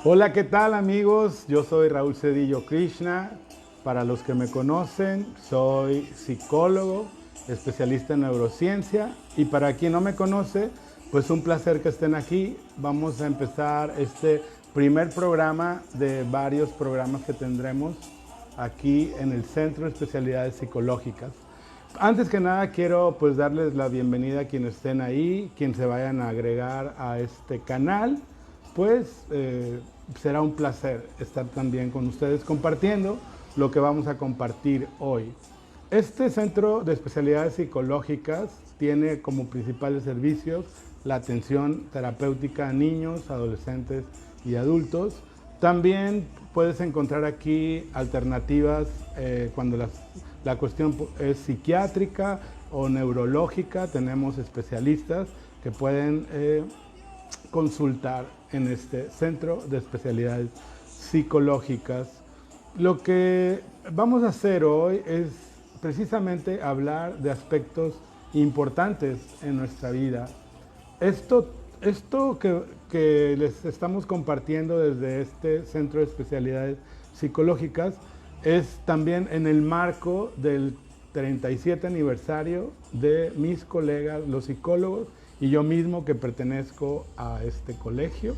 Hola, ¿qué tal amigos? Yo soy Raúl Cedillo Krishna. Para los que me conocen, soy psicólogo, especialista en neurociencia. Y para quien no me conoce, pues un placer que estén aquí. Vamos a empezar este primer programa de varios programas que tendremos aquí en el Centro de Especialidades Psicológicas. Antes que nada quiero pues darles la bienvenida a quienes estén ahí, quienes se vayan a agregar a este canal. Pues será un placer estar también con ustedes compartiendo lo que vamos a compartir hoy. Este Centro de Especialidades Psicológicas tiene como principales servicios la atención terapéutica a niños, adolescentes y adultos. También puedes encontrar aquí alternativas cuando la cuestión es psiquiátrica o neurológica. Tenemos especialistas que pueden consultar en este Centro de Especialidades Psicológicas. Lo que vamos a hacer hoy es precisamente hablar de aspectos importantes en nuestra vida. Esto que les estamos compartiendo desde este Centro de Especialidades Psicológicas es también en el marco del 37 aniversario de mis colegas, los psicólogos, y yo mismo que pertenezco a este colegio.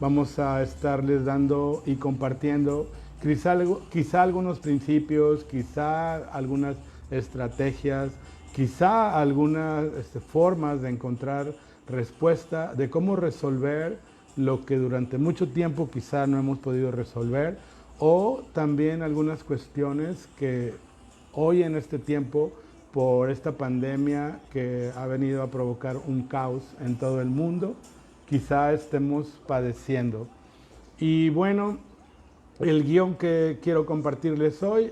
Vamos a estarles dando y compartiendo quizá algunos principios, quizá algunas estrategias, quizá algunas formas de encontrar respuesta, de cómo resolver lo que durante mucho tiempo quizá no hemos podido resolver, o también algunas cuestiones que hoy en este tiempo, por esta pandemia que ha venido a provocar un caos en todo el mundo, quizá estemos padeciendo. Y bueno, el guión que quiero compartirles hoy,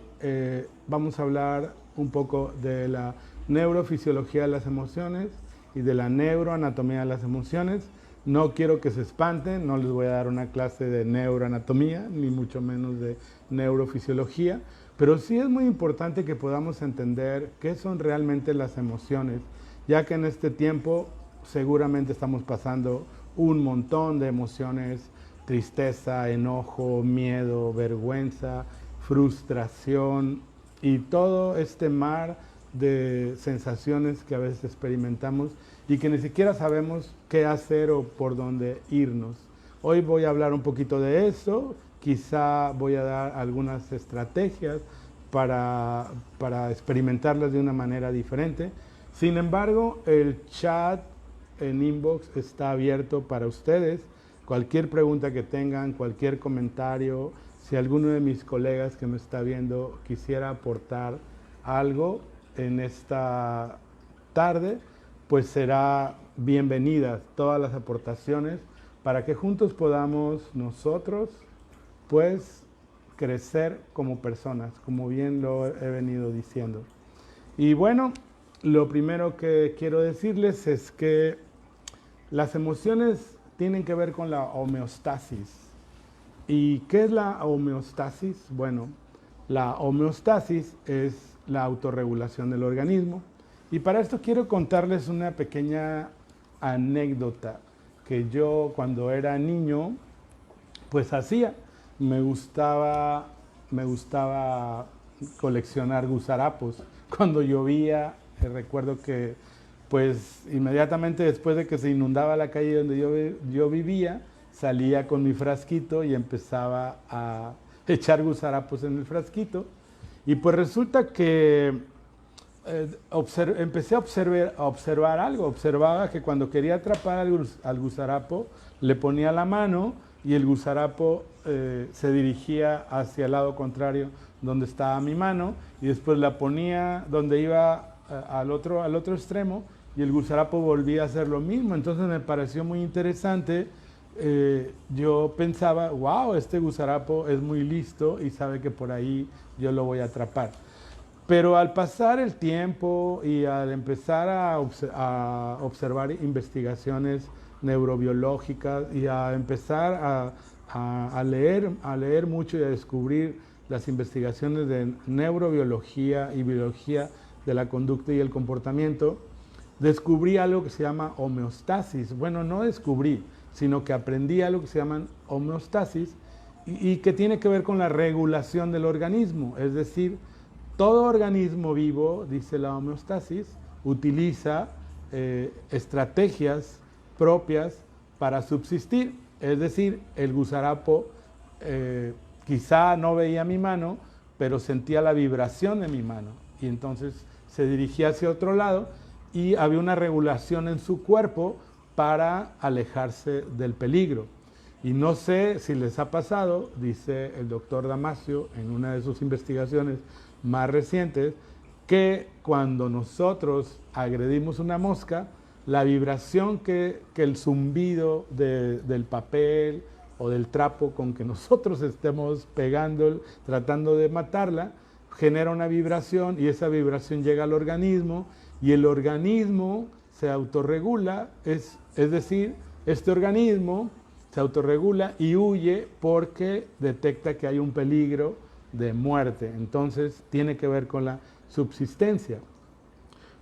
vamos a hablar un poco de la neurofisiología de las emociones y de la neuroanatomía de las emociones. No quiero que se espanten, no les voy a dar una clase de neuroanatomía, ni mucho menos de neurofisiología, pero sí es muy importante que podamos entender qué son realmente las emociones, ya que en este tiempo seguramente estamos pasando un montón de emociones: tristeza, enojo, miedo, vergüenza, frustración y todo este mar de sensaciones que a veces experimentamos y que ni siquiera sabemos qué hacer o por dónde irnos. Hoy voy a hablar un poquito de eso, quizá voy a dar algunas estrategias para experimentarlas de una manera diferente. Sin embargo, el chat en inbox está abierto para ustedes. Cualquier pregunta que tengan, cualquier comentario, si alguno de mis colegas que me está viendo quisiera aportar algo en esta tarde, pues será bienvenidas todas las aportaciones para que juntos podamos nosotros pues crecer como personas, como bien lo he venido diciendo. Y bueno, lo primero que quiero decirles es que las emociones tienen que ver con la homeostasis. ¿Y qué es la homeostasis? Bueno, la homeostasis es la autorregulación del organismo. Y para esto quiero contarles una pequeña anécdota que yo cuando era niño pues hacía. Me gustaba coleccionar gusarapos. Cuando llovía, recuerdo que pues inmediatamente después de que se inundaba la calle donde yo vivía, salía con mi frasquito y empezaba a echar gusarapos en el frasquito. Y pues resulta que empecé a observar algo. Observaba que cuando quería atrapar al gusarapo, le ponía la mano y el gusarapo se dirigía hacia el lado contrario donde estaba mi mano, y después la ponía donde iba al otro extremo y el gusarapo volvía a hacer lo mismo. Entonces me pareció muy interesante. Yo pensaba, wow, este gusarapo es muy listo y sabe que por ahí yo lo voy a atrapar. Pero al pasar el tiempo y al empezar a observar investigaciones neurobiológicas y a empezar a leer mucho y a descubrir las investigaciones de neurobiología y biología de la conducta y el comportamiento, descubrí algo que se llama homeostasis. Bueno, no descubrí, sino que aprendía lo que se llaman homeostasis y que tiene que ver con la regulación del organismo. Es decir, todo organismo vivo, dice la homeostasis, utiliza estrategias propias para subsistir. Es decir, el gusarapo quizá no veía mi mano, pero sentía la vibración de mi mano y entonces se dirigía hacia otro lado y había una regulación en su cuerpo para alejarse del peligro. Y no sé si les ha pasado, dice el doctor Damasio en una de sus investigaciones más recientes, que cuando nosotros agredimos una mosca, la vibración que el zumbido del papel o del trapo con que nosotros estemos pegando, tratando de matarla, genera una vibración y esa vibración llega al organismo y el organismo se autorregula, es decir, este organismo se autorregula y huye porque detecta que hay un peligro de muerte. Entonces tiene que ver con la subsistencia.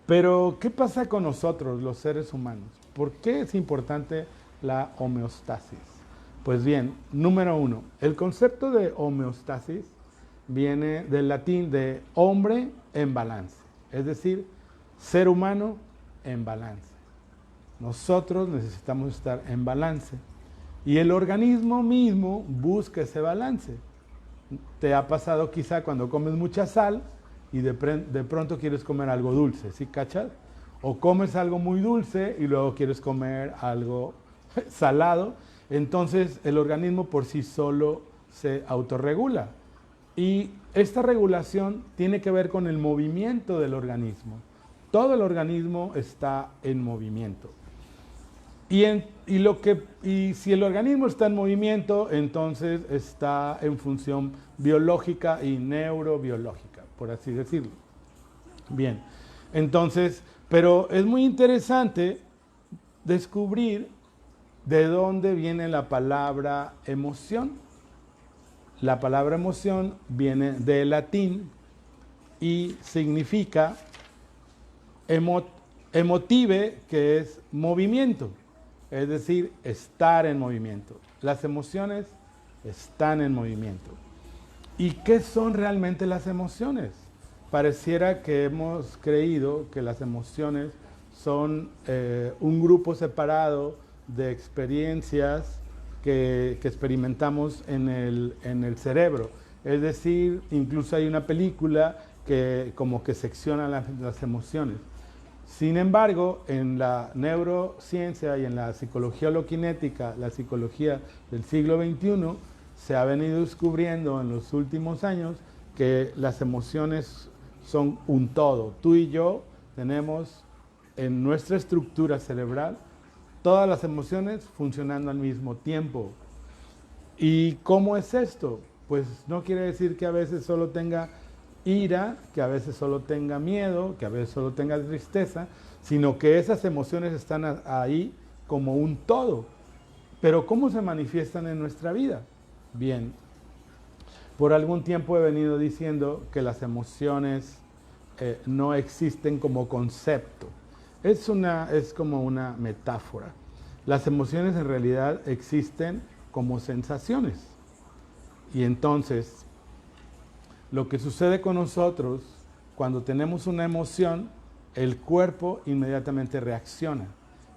Pero, ¿qué pasa con nosotros, los seres humanos? ¿Por qué es importante la homeostasis? Pues bien, número uno, el concepto de homeostasis viene del latín de hombre en balance, es decir, ser humano en balance. Nosotros necesitamos estar en balance y el organismo mismo busca ese balance. Te ha pasado quizá cuando comes mucha sal y de pronto quieres comer algo dulce, ¿sí cachas? O comes algo muy dulce y luego quieres comer algo salado, entonces el organismo por sí solo se autorregula. Y esta regulación tiene que ver con el movimiento del organismo. Todo el organismo está en movimiento. Y si el organismo está en movimiento, entonces está en función biológica y neurobiológica, por así decirlo. Bien, entonces, pero es muy interesante descubrir de dónde viene la palabra emoción. La palabra emoción viene del latín y significa emotive, que es movimiento. Es decir, estar en movimiento. Las emociones están en movimiento. ¿Y qué son realmente las emociones? Pareciera que hemos creído que las emociones son un grupo separado de experiencias que experimentamos en el cerebro. Es decir, incluso hay una película que como que secciona las emociones. Sin embargo, en la neurociencia y en la psicología holokinética, la psicología del siglo XXI, se ha venido descubriendo en los últimos años que las emociones son un todo. Tú y yo tenemos en nuestra estructura cerebral todas las emociones funcionando al mismo tiempo. ¿Y cómo es esto? Pues no quiere decir que a veces solo tenga ira, que a veces solo tenga miedo, que a veces solo tenga tristeza, sino que esas emociones están ahí como un todo. Pero ¿cómo se manifiestan en nuestra vida? Bien, por algún tiempo he venido diciendo que las emociones no existen como concepto. Es como una metáfora. Las emociones en realidad existen como sensaciones. Y entonces, lo que sucede con nosotros, cuando tenemos una emoción, el cuerpo inmediatamente reacciona.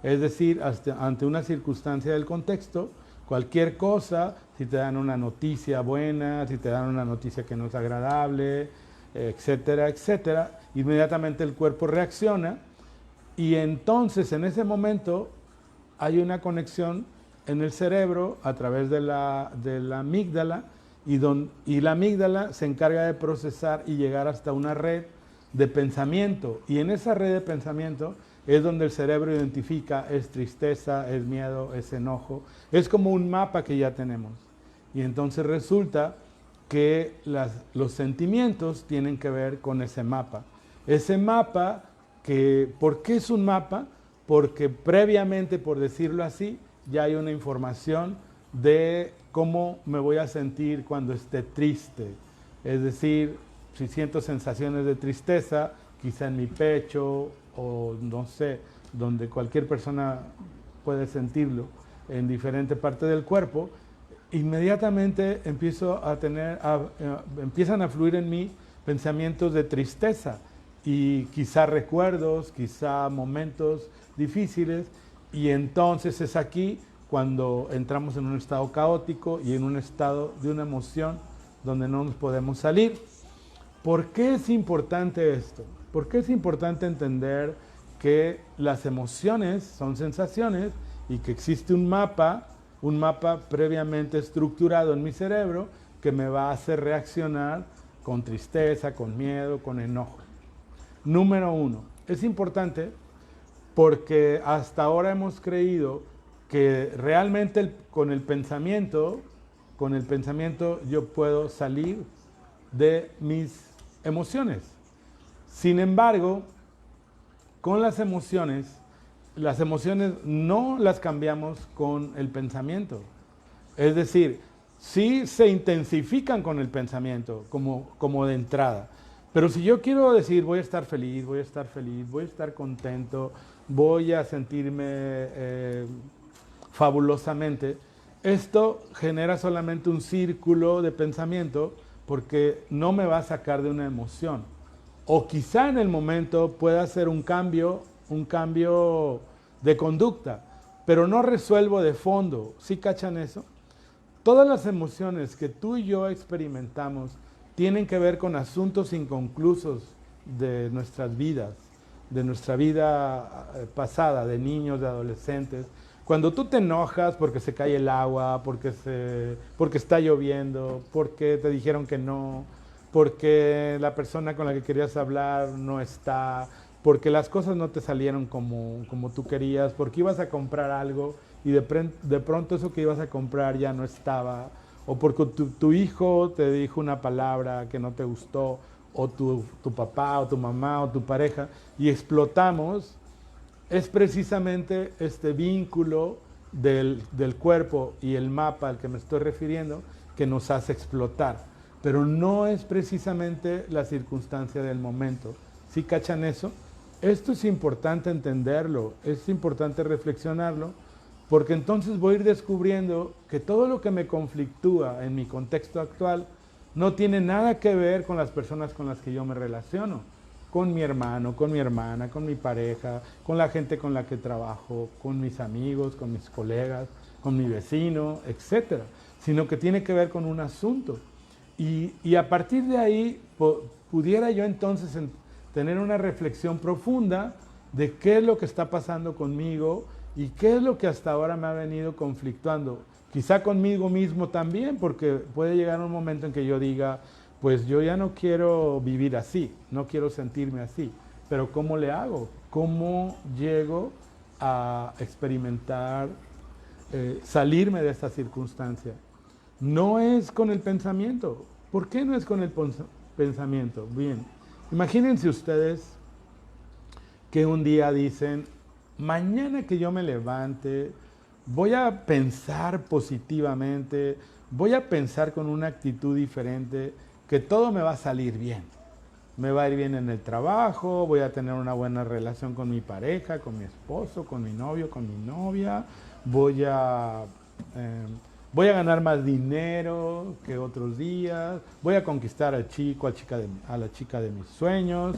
Es decir, ante una circunstancia del contexto, cualquier cosa, si te dan una noticia buena, si te dan una noticia que no es agradable, etcétera, etcétera, inmediatamente el cuerpo reacciona y entonces en ese momento hay una conexión en el cerebro a través de la amígdala y la amígdala se encarga de procesar y llegar hasta una red de pensamiento. Y en esa red de pensamiento es donde el cerebro identifica, es tristeza, es miedo, es enojo. Es como un mapa que ya tenemos. Y entonces resulta que los sentimientos tienen que ver con ese mapa. Ese mapa, ¿por qué es un mapa? Porque previamente, por decirlo así, ya hay una información de cómo me voy a sentir cuando esté triste. Es decir, si siento sensaciones de tristeza, quizá en mi pecho o no sé, donde cualquier persona puede sentirlo. en diferente parte del cuerpo, inmediatamente empiezan a fluir en mí pensamientos de tristeza y quizá recuerdos, quizá momentos difíciles, y entonces es aquí cuando entramos en un estado caótico y en un estado de una emoción donde no nos podemos salir. ¿Por qué es importante esto? ¿Por qué es importante entender que las emociones son sensaciones y que existe un mapa previamente estructurado en mi cerebro que me va a hacer reaccionar con tristeza, con miedo, con enojo? Número uno, es importante porque hasta ahora hemos creído que realmente con el pensamiento yo puedo salir de mis emociones. Sin embargo, con las emociones no las cambiamos con el pensamiento. Es decir, sí se intensifican con el pensamiento, como de entrada. Pero si yo quiero decir, voy a estar feliz, voy a estar contento, voy a sentirme fabulosamente, esto genera solamente un círculo de pensamiento porque no me va a sacar de una emoción. O quizá en el momento pueda hacer un cambio de conducta, pero no resuelvo de fondo. ¿Sí cachan eso? Todas las emociones que tú y yo experimentamos tienen que ver con asuntos inconclusos de nuestras vidas, de nuestra vida pasada, de niños, de adolescentes. Cuando tú te enojas porque se cae el agua, porque está lloviendo, porque te dijeron que no, porque la persona con la que querías hablar no está, porque las cosas no te salieron como tú querías, porque ibas a comprar algo y de pronto eso que ibas a comprar ya no estaba, o porque tu hijo te dijo una palabra que no te gustó, o tu papá, o tu mamá, o tu pareja, y explotamos. Es precisamente este vínculo del cuerpo y el mapa al que me estoy refiriendo que nos hace explotar. Pero no es precisamente la circunstancia del momento. ¿Sí cachan eso? Esto es importante entenderlo, es importante reflexionarlo, porque entonces voy a ir descubriendo que todo lo que me conflictúa en mi contexto actual no tiene nada que ver con las personas con las que yo me relaciono. Con mi hermano, con mi hermana, con mi pareja, con la gente con la que trabajo, con mis amigos, con mis colegas, con mi vecino, etcétera, sino que tiene que ver con un asunto. Y a partir de ahí pudiera yo entonces tener una reflexión profunda de qué es lo que está pasando conmigo y qué es lo que hasta ahora me ha venido conflictuando. Quizá conmigo mismo también, porque puede llegar un momento en que yo diga, pues yo ya no quiero vivir así, no quiero sentirme así, pero ¿cómo le hago? ¿Cómo llego a experimentar, salirme de esta circunstancia? No es con el pensamiento. ¿Por qué no es con el pensamiento? Bien, imagínense ustedes que un día dicen, mañana que yo me levante, voy a pensar positivamente, voy a pensar con una actitud diferente, que todo me va a salir bien. Me va a ir bien en el trabajo, voy a tener una buena relación con mi pareja, con mi esposo, con mi novio, con mi novia, voy a ganar más dinero que otros días, voy a conquistar al chico, a la chica de mis sueños,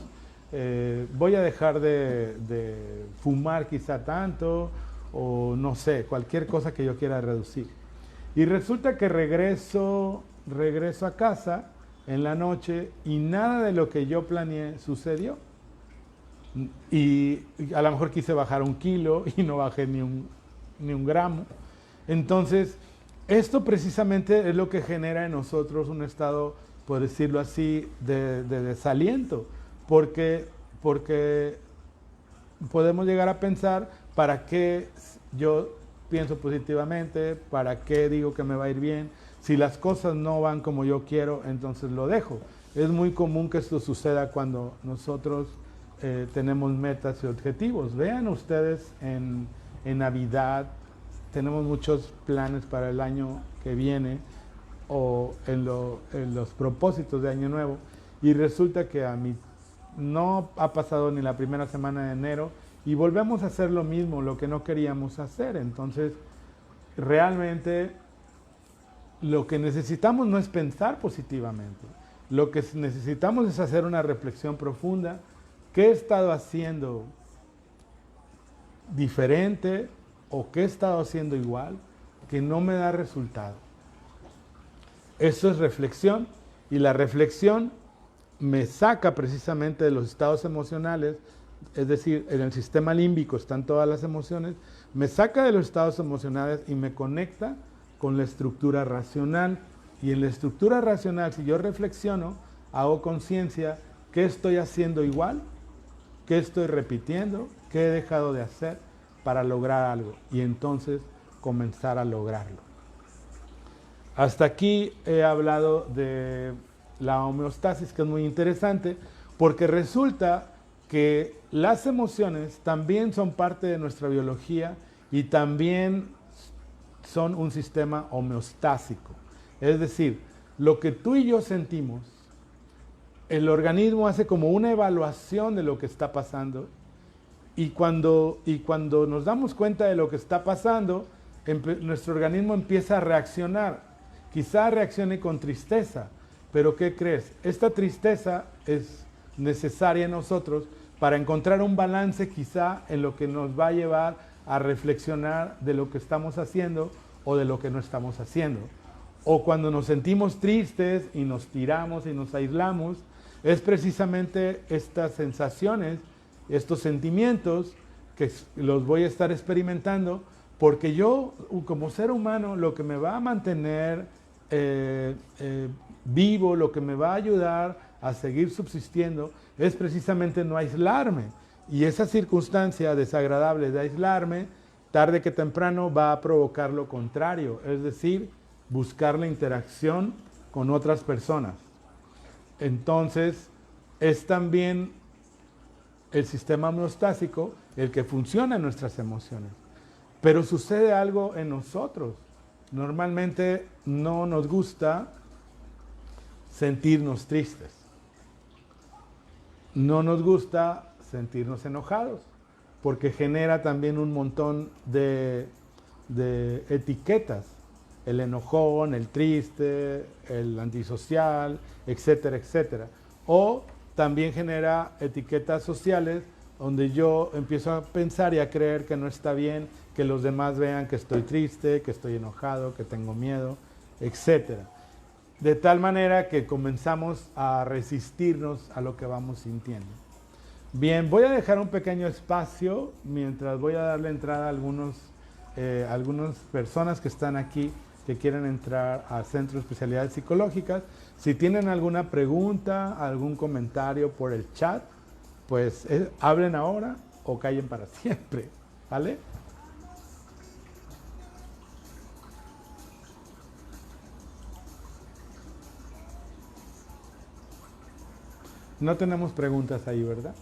voy a dejar de fumar quizá tanto, o no sé, cualquier cosa que yo quiera reducir. Y resulta que regreso a casa en la noche y nada de lo que yo planeé sucedió. Y a lo mejor quise bajar 1 kilo y no bajé ni un gramo. Entonces, esto precisamente es lo que genera en nosotros un estado, por decirlo así, de desaliento. Porque podemos llegar a pensar, ¿para qué yo pienso positivamente? ¿Para qué digo que me va a ir bien? Si las cosas no van como yo quiero, entonces lo dejo. Es muy común que esto suceda cuando nosotros tenemos metas y objetivos. Vean ustedes en Navidad, tenemos muchos planes para el año que viene o en los propósitos de Año Nuevo, y resulta que no ha pasado ni la primera semana de enero y volvemos a hacer lo mismo, lo que no queríamos hacer. Entonces, realmente lo que necesitamos no es pensar positivamente. Lo que necesitamos es hacer una reflexión profunda. ¿Qué he estado haciendo diferente o qué he estado haciendo igual que no me da resultado? Eso es reflexión, y la reflexión me saca precisamente de los estados emocionales, es decir, en el sistema límbico están todas las emociones, me saca de los estados emocionales y me conecta con la estructura racional. Y en la estructura racional, si yo reflexiono, hago conciencia, ¿qué estoy haciendo igual? ¿Qué estoy repitiendo? ¿Qué he dejado de hacer para lograr algo? Y entonces comenzar a lograrlo. Hasta aquí he hablado de la homeostasis, que es muy interesante, porque resulta que las emociones también son parte de nuestra biología y también son un sistema homeostásico. Es decir, lo que tú y yo sentimos, el organismo hace como una evaluación de lo que está pasando, y cuando nos damos cuenta de lo que está pasando, nuestro organismo empieza a reaccionar. Quizá reaccione con tristeza, pero ¿qué crees? Esta tristeza es necesaria en nosotros para encontrar un balance quizá en lo que nos va a llevar a reflexionar de lo que estamos haciendo o de lo que no estamos haciendo. O cuando nos sentimos tristes y nos tiramos y nos aislamos, es precisamente estas sensaciones, estos sentimientos que los voy a estar experimentando, porque yo como ser humano lo que me va a mantener vivo, lo que me va a ayudar a seguir subsistiendo es precisamente no aislarme. Y esa circunstancia desagradable de aislarme, tarde que temprano va a provocar lo contrario, es decir, buscar la interacción con otras personas. Entonces, es también el sistema homeostásico el que funciona en nuestras emociones. Pero sucede algo en nosotros. Normalmente no nos gusta sentirnos tristes. No nos gusta sentirnos enojados, porque genera también un montón de etiquetas. El enojón, el triste, el antisocial, etcétera, etcétera. O también genera etiquetas sociales donde yo empiezo a pensar y a creer que no está bien que los demás vean que estoy triste, que estoy enojado, que tengo miedo, etcétera. De tal manera que comenzamos a resistirnos a lo que vamos sintiendo. Bien, voy a dejar un pequeño espacio mientras voy a darle entrada a algunas personas que están aquí que quieren entrar al Centro de Especialidades Psicológicas. Si tienen alguna pregunta, algún comentario por el chat, pues hablen ahora o callen para siempre, ¿vale? No tenemos preguntas ahí, ¿verdad?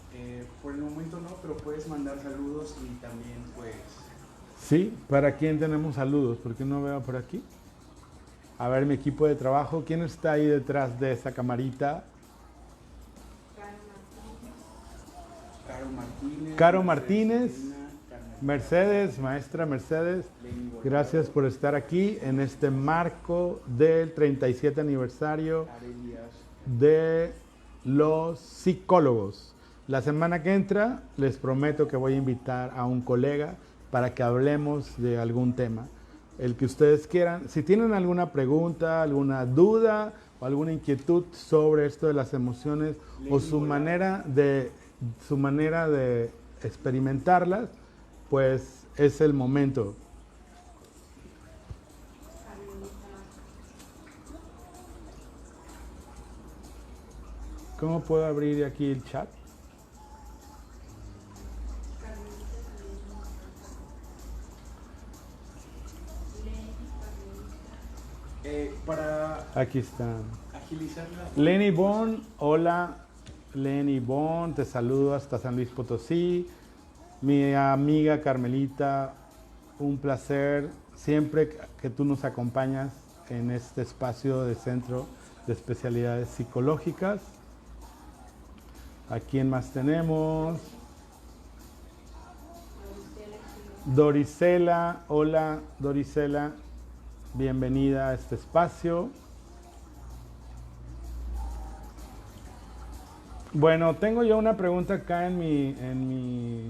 Por el momento no, pero puedes mandar saludos y también pues... Sí, ¿para quién tenemos saludos? ¿Por qué no veo por aquí? A ver, mi equipo de trabajo, ¿quién está ahí detrás de esa camarita? Caro Martínez, Mercedes, maestra Mercedes, gracias por estar aquí en este marco del 37 aniversario de los psicólogos. La semana que entra les prometo que voy a invitar a un colega para que hablemos de algún tema, el que ustedes quieran. Si tienen alguna pregunta, alguna duda o alguna inquietud sobre esto de las emociones o su manera de experimentarlas, pues es el momento. ¿Cómo puedo abrir aquí el chat? Para Aquí están. agilizarla. Lenny Bon, hola. Lenny Bon, te saludo hasta San Luis Potosí. Mi amiga Carmelita, un placer siempre que tú nos acompañas en este espacio de Centro de Especialidades Psicológicas. ¿A quién más tenemos? Dorisela, hola Dorisela, bienvenida a este espacio. Bueno, tengo yo una pregunta acá en mi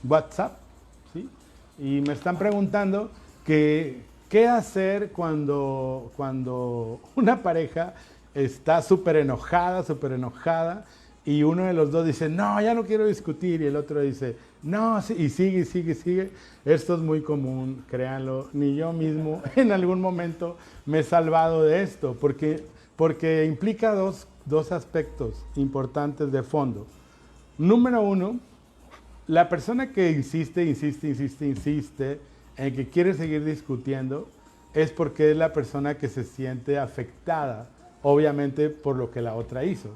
WhatsApp, ¿sí? Y me están preguntando que qué hacer cuando una pareja está súper enojada, y uno de los dos dice, no, ya no quiero discutir, y el otro dice, no, sí, y sigue. Esto es muy común, créanlo, ni yo mismo en algún momento me he salvado de esto, porque implica dos aspectos importantes de fondo. Número uno, la persona que insiste en que quiere seguir discutiendo es porque es la persona que se siente afectada, obviamente por lo que la otra hizo.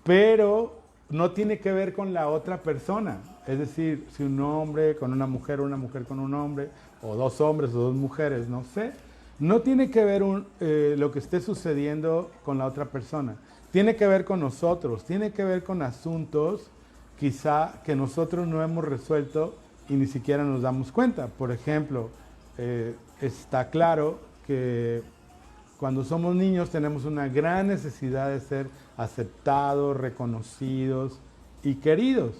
Pero no tiene que ver con la otra persona. Es decir, si un hombre con una mujer con un hombre, o dos hombres o dos mujeres, no sé, no tiene que ver lo que esté sucediendo con la otra persona. Tiene que ver con nosotros, tiene que ver con asuntos quizá que nosotros no hemos resuelto y ni siquiera nos damos cuenta. Por ejemplo, está claro que cuando somos niños tenemos una gran necesidad de ser aceptados, reconocidos y queridos.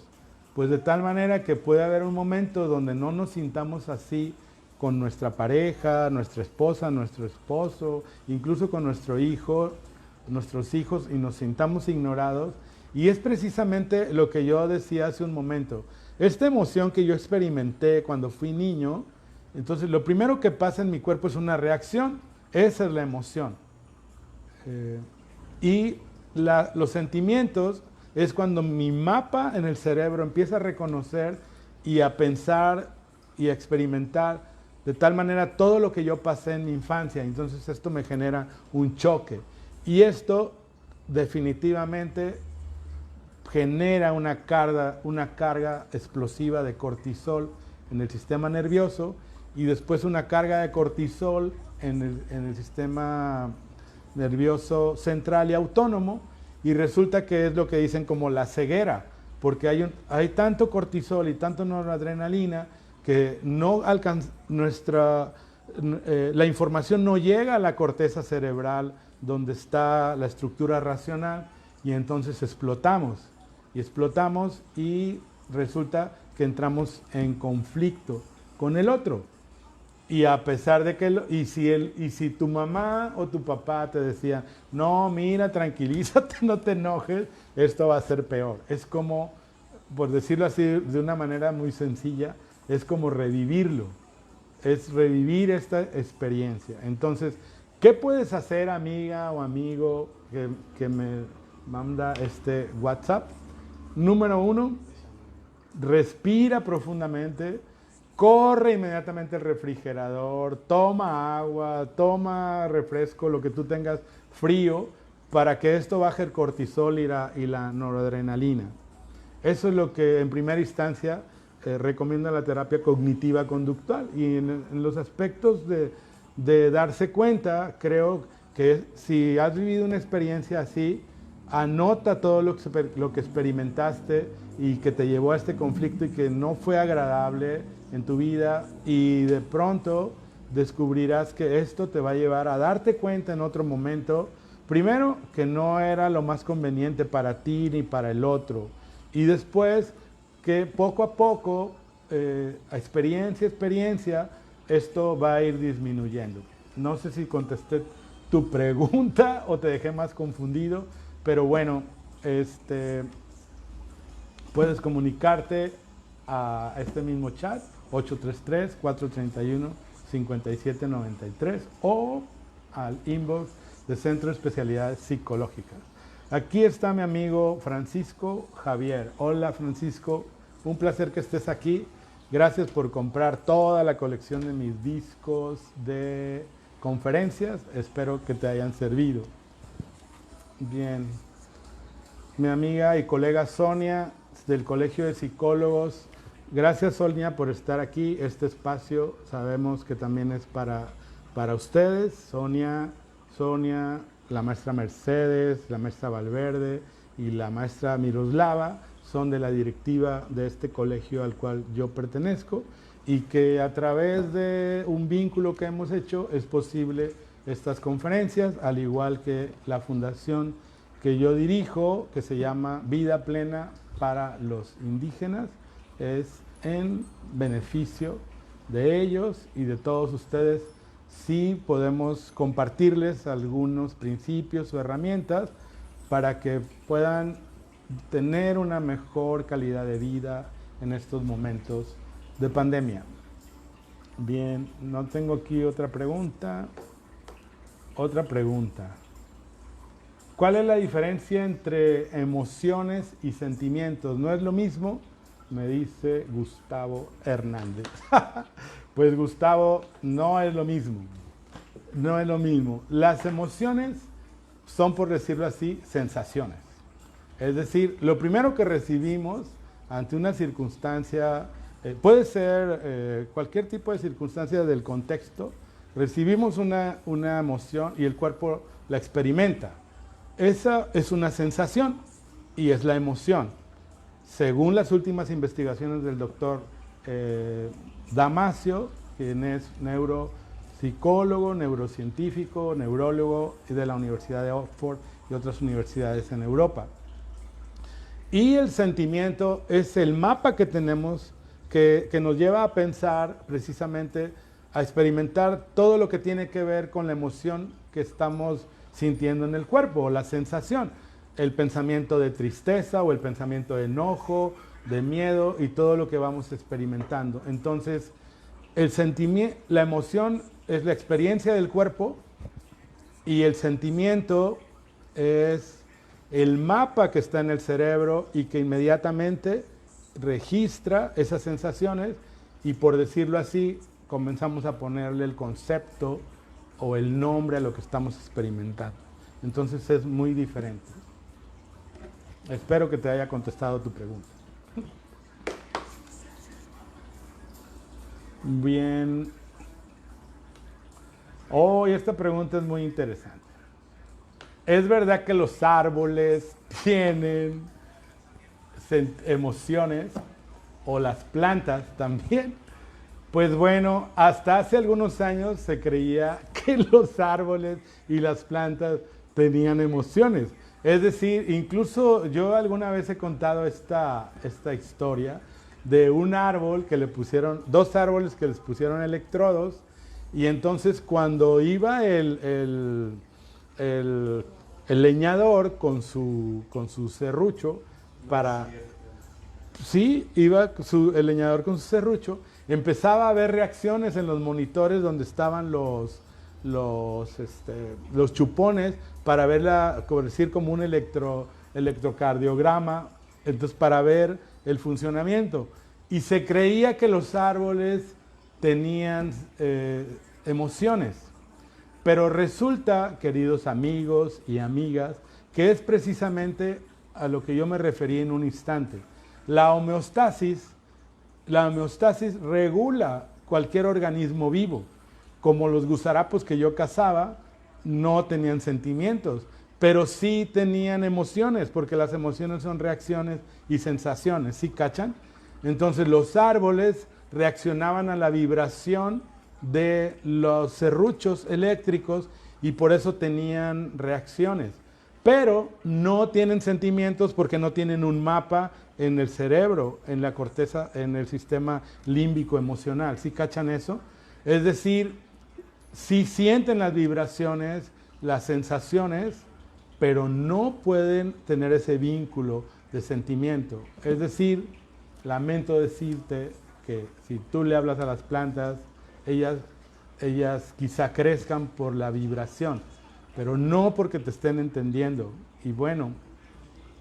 Pues de tal manera que puede haber un momento donde no nos sintamos así con nuestra pareja, nuestra esposa, nuestro esposo, incluso con nuestros hijos, y nos sintamos ignorados. Y es precisamente lo que yo decía hace un momento. Esta emoción que yo experimenté cuando fui niño, entonces lo primero que pasa en mi cuerpo es una reacción. Esa es la emoción. Y los sentimientos es cuando mi mapa en el cerebro empieza a reconocer y a pensar y a experimentar de tal manera todo lo que yo pasé en mi infancia. Entonces esto me genera un choque. Y esto definitivamente genera una carga explosiva de cortisol en el sistema nervioso, y después una carga de cortisol en el sistema nervioso central y autónomo, y resulta que es lo que dicen como la ceguera, porque hay tanto cortisol y tanto noradrenalina que la información no llega a la corteza cerebral donde está la estructura racional, y entonces explotamos y resulta que entramos en conflicto con el otro. Y a pesar de que, si tu mamá o tu papá te decían, no, mira, tranquilízate, no te enojes, esto va a ser peor. Es como, por decirlo así de una manera muy sencilla, es como revivirlo. Es revivir esta experiencia. Entonces, ¿qué puedes hacer, amiga o amigo que me manda este WhatsApp? Número uno, respira profundamente. Corre inmediatamente al refrigerador, toma agua, toma refresco, lo que tú tengas frío, para que esto baje el cortisol y la noradrenalina. Eso es lo que en primera instancia recomienda la terapia cognitiva conductual. Y en los aspectos de darse cuenta, creo que si has vivido una experiencia así, anota todo lo que experimentaste y que te llevó a este conflicto y que no fue agradable en tu vida, y de pronto descubrirás que esto te va a llevar a darte cuenta en otro momento, primero, que no era lo más conveniente para ti ni para el otro, y después que poco a poco, a experiencia, esto va a ir disminuyendo. No sé si contesté tu pregunta o te dejé más confundido, pero bueno, puedes comunicarte a este mismo chat, 833-431-5793, o al inbox de Centro de Especialidades Psicológicas. Aquí está mi amigo Francisco Javier. Hola Francisco, un placer que estés aquí. Gracias por comprar toda la colección de mis discos de conferencias. Espero que te hayan servido. Bien. Mi amiga y colega Sonia del Colegio de Psicólogos. Gracias, Sonia, por estar aquí. Este espacio sabemos que también es para ustedes. Sonia, la maestra Mercedes, la maestra Valverde y la maestra Miroslava son de la directiva de este colegio al cual yo pertenezco. y que a través de un vínculo que hemos hecho es posible estas conferencias, al igual que la fundación que yo dirijo, que se llama Vida Plena para los Indígenas, es en beneficio de ellos y de todos ustedes. Sí podemos compartirles algunos principios o herramientas para que puedan tener una mejor calidad de vida en estos momentos de pandemia. Bien, no tengo aquí otra pregunta. Otra pregunta. ¿Cuál es la diferencia entre emociones y sentimientos? ¿No es lo mismo? Me dice Gustavo Hernández. Pues Gustavo, no es lo mismo. No es lo mismo. Las emociones son, por decirlo así, sensaciones. Es decir, lo primero que recibimos ante una circunstancia, puede ser cualquier tipo de circunstancia del contexto, recibimos una emoción y el cuerpo la experimenta. Esa es una sensación y es la emoción. Según las últimas investigaciones del doctor Damasio, quien es neuropsicólogo, neurocientífico, neurólogo de la Universidad de Oxford y otras universidades en Europa. Y el sentimiento es el mapa que tenemos que nos lleva a pensar precisamente, a experimentar todo lo que tiene que ver con la emoción que estamos sintiendo en el cuerpo, o la sensación, el pensamiento de tristeza o el pensamiento de enojo, de miedo y todo lo que vamos experimentando. Entonces, el sentimiento, la emoción es la experiencia del cuerpo y el sentimiento es el mapa que está en el cerebro y que inmediatamente registra esas sensaciones y, por decirlo así, comenzamos a ponerle el concepto o el nombre a lo que estamos experimentando. Entonces es muy diferente. Espero que te haya contestado tu pregunta. Bien. Oh, y esta pregunta es muy interesante. ¿Es verdad que los árboles tienen emociones o las plantas también? Pues bueno, hasta hace algunos años se creía que los árboles y las plantas tenían emociones. Es decir, incluso yo alguna vez he contado esta historia de un árbol que le pusieron, dos árboles que les pusieron electrodos, y entonces cuando iba el leñador con su serrucho para... Sí, iba el leñador con su serrucho, empezaba a ver reacciones en los monitores donde estaban los chupones para verla, como decir, como un electrocardiograma, entonces para ver el funcionamiento. Y se creía que los árboles tenían emociones. Pero resulta, queridos amigos y amigas, que es precisamente a lo que yo me referí en un instante. La homeostasis regula cualquier organismo vivo. Como los gusarapos que yo cazaba, no tenían sentimientos, pero sí tenían emociones, porque las emociones son reacciones y sensaciones, ¿sí cachan? Entonces los árboles reaccionaban a la vibración de los serruchos eléctricos y por eso tenían reacciones. Pero no tienen sentimientos porque no tienen un mapa en el cerebro, en la corteza, en el sistema límbico emocional. ¿Sí cachan eso? Es decir, sí sienten las vibraciones, las sensaciones, pero no pueden tener ese vínculo de sentimiento. Es decir, lamento decirte que si tú le hablas a las plantas, ellas quizá crezcan por la vibración, pero no porque te estén entendiendo. Y bueno,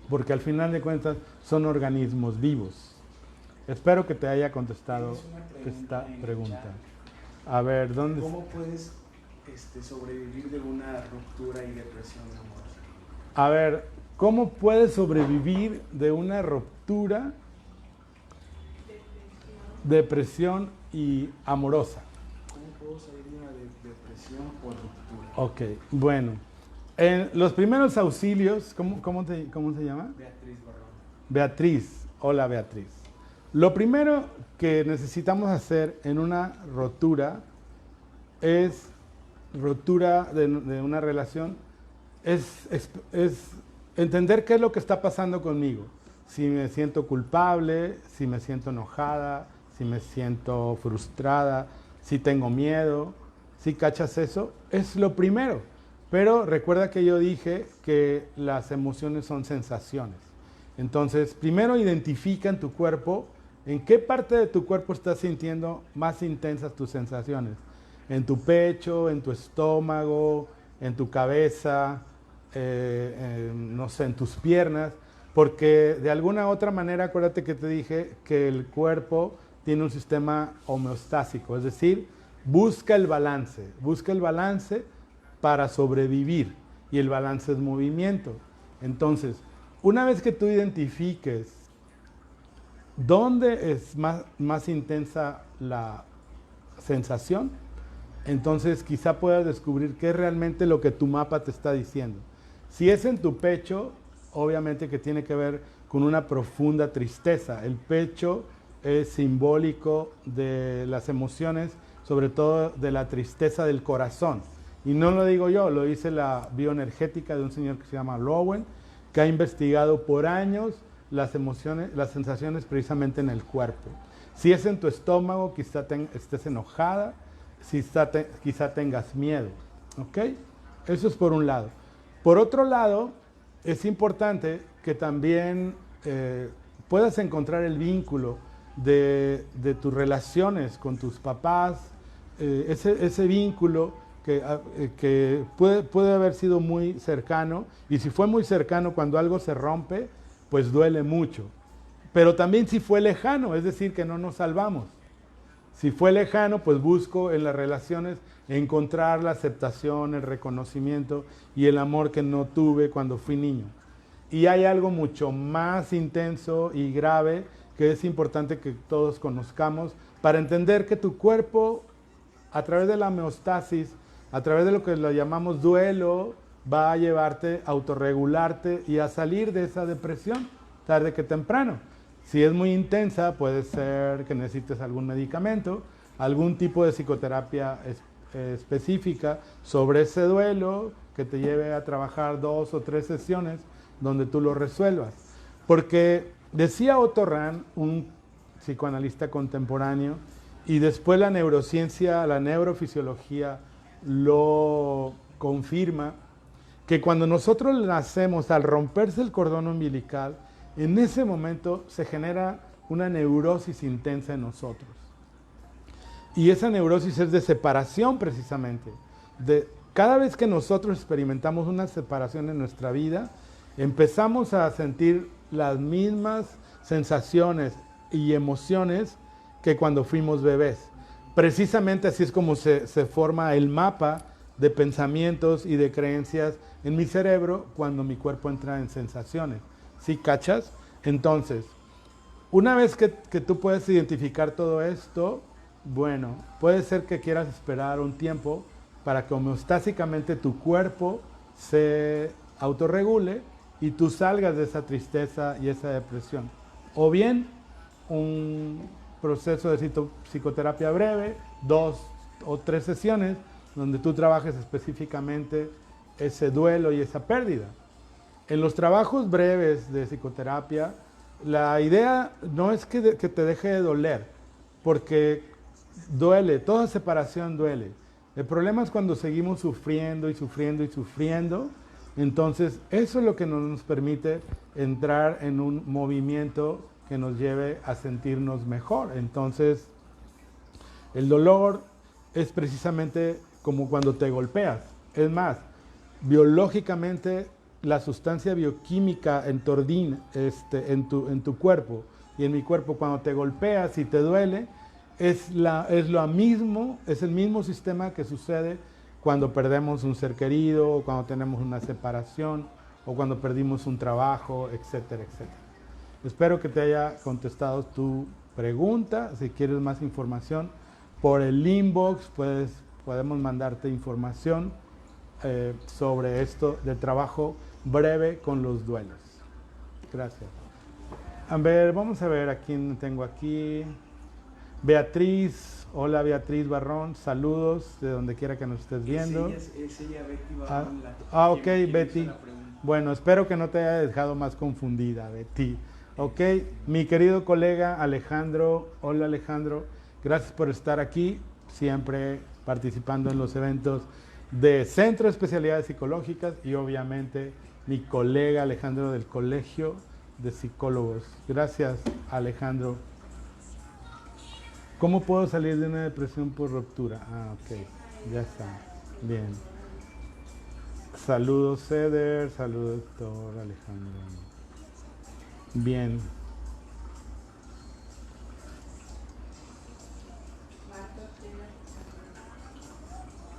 porque al final de cuentas son organismos vivos. Espero que te haya contestado esta pregunta. A ver, ¿dónde? ¿Cómo puedes sobrevivir de una ruptura y depresión amorosa? A ver, ¿cómo puedes sobrevivir de una ruptura, depresión y amorosa? ¿Cómo puedo salir de una depresión o ruptura? Ok, bueno. En los primeros auxilios, ¿cómo se llama? Beatriz Barrón. Beatriz. Hola, Beatriz. Lo primero que necesitamos hacer en una rotura es rotura de una relación, es entender qué es lo que está pasando conmigo. Si me siento culpable, si me siento enojada, si me siento frustrada, si tengo miedo, si cachas eso, es lo primero. Pero recuerda que yo dije que las emociones son sensaciones. Entonces, primero identifica en tu cuerpo en qué parte de tu cuerpo estás sintiendo más intensas tus sensaciones. En tu pecho, en tu estómago, en tu cabeza, no sé, en tus piernas. Porque de alguna otra manera, acuérdate que te dije que el cuerpo tiene un sistema homeostásico, es decir, busca el balance para sobrevivir, y el balance es movimiento. Entonces, una vez que tú identifiques dónde es más intensa la sensación, entonces quizá puedas descubrir qué es realmente lo que tu mapa te está diciendo. Si es en tu pecho, obviamente que tiene que ver con una profunda tristeza. El pecho es simbólico de las emociones, sobre todo de la tristeza del corazón. Y no lo digo yo, lo dice la bioenergética de un señor que se llama Lowen, que ha investigado por años las emociones, las sensaciones precisamente en el cuerpo. Si es en tu estómago, quizá estés enojada, quizá tengas miedo. ¿Ok? Eso es por un lado. Por otro lado, es importante que también puedas encontrar el vínculo de tus relaciones con tus papás, ese vínculo que puede haber sido muy cercano, y si fue muy cercano, cuando algo se rompe, pues duele mucho. Pero también si fue lejano, es decir, que no nos salvamos. Si fue lejano, pues busco en las relaciones encontrar la aceptación, el reconocimiento y el amor que no tuve cuando fui niño. Y hay algo mucho más intenso y grave que es importante que todos conozcamos para entender que tu cuerpo, a través de la homeostasis, a través de lo que lo llamamos duelo, va a llevarte a autorregularte y a salir de esa depresión tarde que temprano. Si es muy intensa, puede ser que necesites algún medicamento, algún tipo de psicoterapia específica sobre ese duelo que te lleve a trabajar 2 o 3 sesiones donde tú lo resuelvas. Porque decía Otto Rahn, un psicoanalista contemporáneo, y después la neurociencia, la neurofisiología lo confirma, que cuando nosotros nacemos, al romperse el cordón umbilical, en ese momento se genera una neurosis intensa en nosotros. Y esa neurosis es de separación precisamente. Cada vez que nosotros experimentamos una separación en nuestra vida, empezamos a sentir las mismas sensaciones y emociones que cuando fuimos bebés. Precisamente así es como se forma el mapa de pensamientos y de creencias en mi cerebro cuando mi cuerpo entra en sensaciones. ¿Sí cachas? Entonces, una vez que tú puedes identificar todo esto, bueno, puede ser que quieras esperar un tiempo para que homeostásicamente tu cuerpo se autorregule y tú salgas de esa tristeza y esa depresión. O bien, un proceso de psicoterapia breve, 2 o 3 sesiones, donde tú trabajes específicamente ese duelo y esa pérdida. En los trabajos breves de psicoterapia, la idea no es que te deje de doler, porque duele, toda separación duele. El problema es cuando seguimos sufriendo y sufriendo y sufriendo. Entonces, eso es lo que no nos permite entrar en un movimiento que nos lleve a sentirnos mejor. Entonces, el dolor es precisamente como cuando te golpeas. Es más, biológicamente, la sustancia bioquímica en tu orina, en tu cuerpo y en mi cuerpo, cuando te golpeas y te duele, es el mismo sistema que sucede cuando perdemos un ser querido, o cuando tenemos una separación, o cuando perdimos un trabajo, etcétera, etcétera. Espero que te haya contestado tu pregunta. Si quieres más información, por el inbox podemos mandarte información sobre esto de trabajo breve con los duelos. Gracias. A ver, vamos a ver a quién tengo aquí. Beatriz, hola Beatriz Barrón, saludos de donde quiera que nos estés viendo. Es ella Betty Barrón, Ok, Betty. Bueno, espero que no te haya dejado más confundida, Betty. Ok, mi querido colega Alejandro, hola Alejandro, gracias por estar aquí, siempre participando en los eventos de Centro de Especialidades Psicológicas y obviamente mi colega Alejandro del Colegio de Psicólogos. Gracias, Alejandro. ¿Cómo puedo salir de una depresión por ruptura? Ah, ok, ya está. Bien. Saludos, Ceder. Saludos, doctor Alejandro. Bien.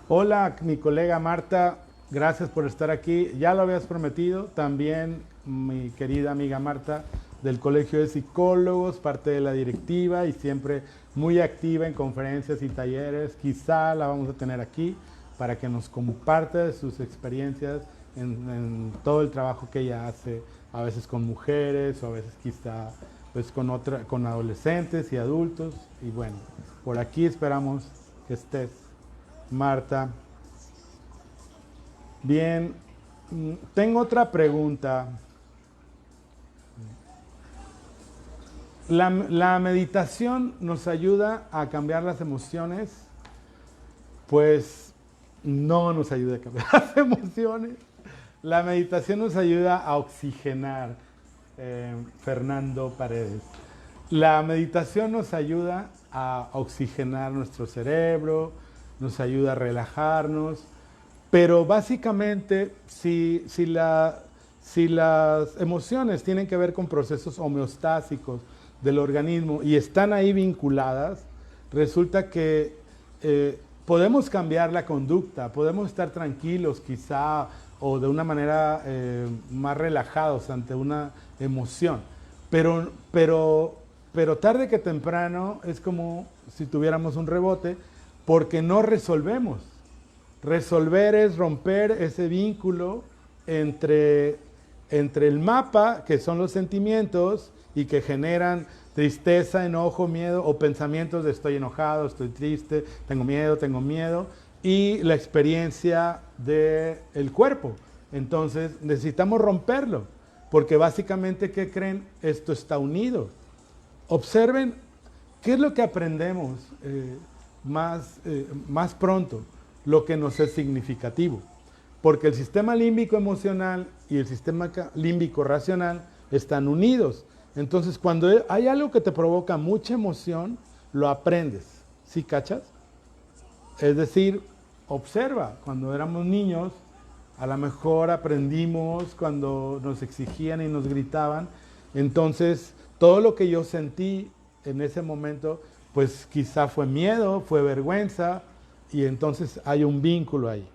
Hola, mi colega Marta. Gracias por estar aquí. Ya lo habías prometido. También mi querida amiga Marta del Colegio de Psicólogos, parte de la directiva y siempre muy activa en conferencias y talleres. Quizá la vamos a tener aquí para que nos comparta de sus experiencias en todo el trabajo que ella hace, a veces con mujeres o a veces quizá pues con adolescentes y adultos. Y bueno, por aquí esperamos que estés, Marta. Bien, tengo otra pregunta. La meditación nos ayuda a cambiar las emociones, pues no nos ayuda a cambiar las emociones. La meditación nos ayuda a oxigenar, Fernando Paredes. La meditación nos ayuda a oxigenar nuestro cerebro, nos ayuda a relajarnos, pero básicamente si las emociones tienen que ver con procesos homeostásicos del organismo y están ahí vinculadas, resulta que podemos cambiar la conducta, podemos estar tranquilos quizá o de una manera más relajados ante una emoción, pero tarde que temprano es como si tuviéramos un rebote porque no resolvemos. Resolver es romper ese vínculo entre el mapa, que son los sentimientos, y que generan tristeza, enojo, miedo, o pensamientos de estoy enojado, estoy triste, tengo miedo, y la experiencia del cuerpo. Entonces necesitamos romperlo, porque básicamente, ¿qué creen? Esto está unido. Observen qué es lo que aprendemos más pronto, lo que nos es significativo. Porque el sistema límbico emocional y el sistema límbico racional están unidos. Entonces, cuando hay algo que te provoca mucha emoción, lo aprendes. ¿Sí cachas? Es decir, observa, cuando éramos niños, a lo mejor aprendimos cuando nos exigían y nos gritaban. Entonces, todo lo que yo sentí en ese momento, pues quizá fue miedo, fue vergüenza, y entonces hay un vínculo ahí.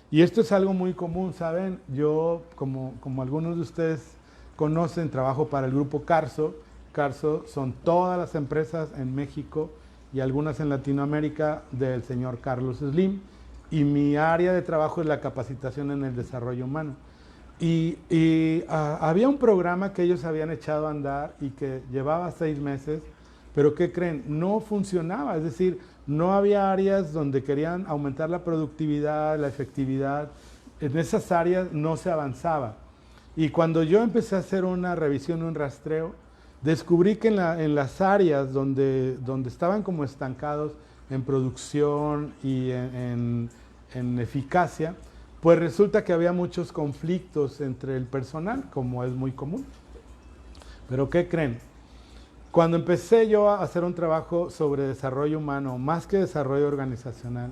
Y esto es algo muy común, ¿saben? Yo, como algunos de ustedes conocen, trabajo para el grupo Carso. Carso son todas las empresas en México y algunas en Latinoamérica del señor Carlos Slim. Y mi área de trabajo es la capacitación en el desarrollo humano. Había un programa que ellos habían echado a andar y que llevaba 6 meses, pero ¿qué creen? No funcionaba, es decir, no había áreas donde querían aumentar la productividad, la efectividad. En esas áreas no se avanzaba. Y cuando yo empecé a hacer una revisión, un rastreo, descubrí que en las áreas donde estaban como estancados en producción y en eficacia, pues resulta que había muchos conflictos entre el personal, como es muy común. Pero ¿qué creen? Cuando empecé yo a hacer un trabajo sobre desarrollo humano, más que desarrollo organizacional,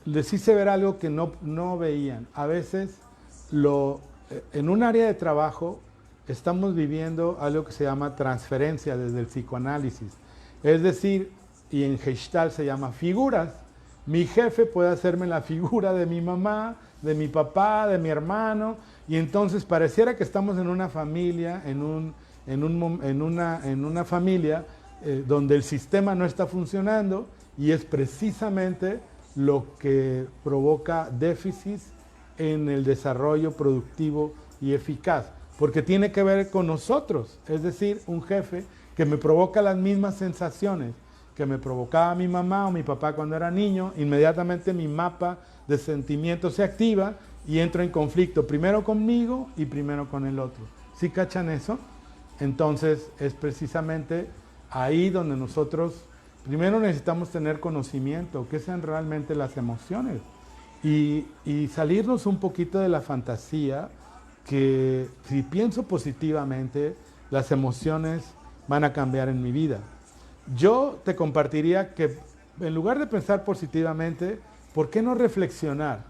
les hice ver algo que no veían. A veces, en un área de trabajo, estamos viviendo algo que se llama transferencia desde el psicoanálisis. Es decir, y en Gestalt se llama figuras. Mi jefe puede hacerme la figura de mi mamá, de mi papá, de mi hermano, y entonces pareciera que estamos en una familia, en una familia donde el sistema no está funcionando, y es precisamente lo que provoca déficits en el desarrollo productivo y eficaz. porque tiene que ver con nosotros, es decir, un jefe que me provoca las mismas sensaciones que me provocaba mi mamá o mi papá cuando era niño, inmediatamente mi mapa de sentimientos se activa y entro en conflicto, primero conmigo y primero con el otro. ¿Sí cachan eso? Entonces es precisamente ahí donde nosotros primero necesitamos tener conocimiento, qué son realmente las emociones y salirnos un poquito de la fantasía que si pienso positivamente, las emociones van a cambiar en mi vida. Yo te compartiría que en lugar de pensar positivamente, ¿por qué no reflexionar?